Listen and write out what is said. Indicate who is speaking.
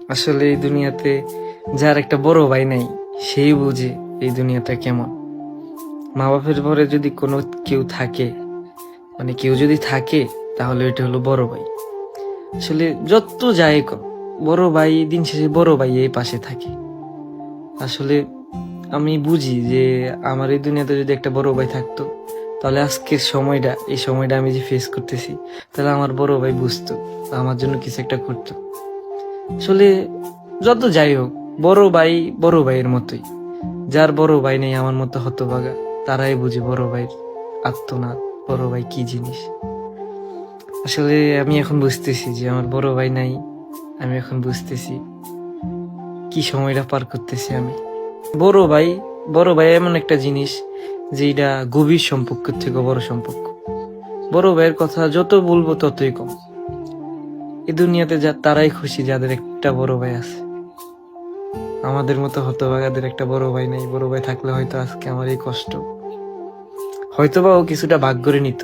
Speaker 1: আসলে এই দুনিয়াতে যার একটা বড় ভাই নাই সেই বুঝে এই দুনিয়াটা কেমন। মা বাপের পরে যদি কোনো কেউ থাকে, মানে কেউ যদি থাকে, তাহলে এটা হলো বড় ভাই। আসলে যত যাই কর, বড় ভাই দিন শেষে বড় ভাই এই পাশে থাকে। আসলে আমি বুঝি যে আমার এই দুনিয়াতে যদি একটা বড় ভাই থাকতো, তাহলে আজকের সময়টা, এই সময়টা আমি যে ফেস করতেছি, তাহলে আমার বড় ভাই বুঝতো, আমার জন্য কিছু একটা করতো। আসলে যত যাই হোক, বড় ভাই বড় ভাইয়ের মতোই। যার বড় ভাই নেই আমার মতো হতভাগা, তারাই বুঝে বড় ভাইয়ের আত্মনাদ, বড় ভাই কি জিনিস। আসলে আমি এখন বুঝতেছি যে আমার বড় ভাই নাই। আমি এখন বুঝতেছি কি সময়টা পার করতেছি আমি। বড় ভাই, বড় ভাই এমন একটা জিনিস যেটা গভীর সম্পর্কের থেকে বড় সম্পর্ক। বড় ভাইয়ের কথা যত বলবো ততই কম। এই দুনিয়াতে তারাই খুশি যাদের একটা বড় ভাই আছে। আমাদের মতো হতভাগাদের একটা বড় ভাই নাই। বড় ভাই থাকলে হয়তো আজকে আমার এই কষ্ট, হয়তোবা ও কিছুটা ভাগ করে নিত।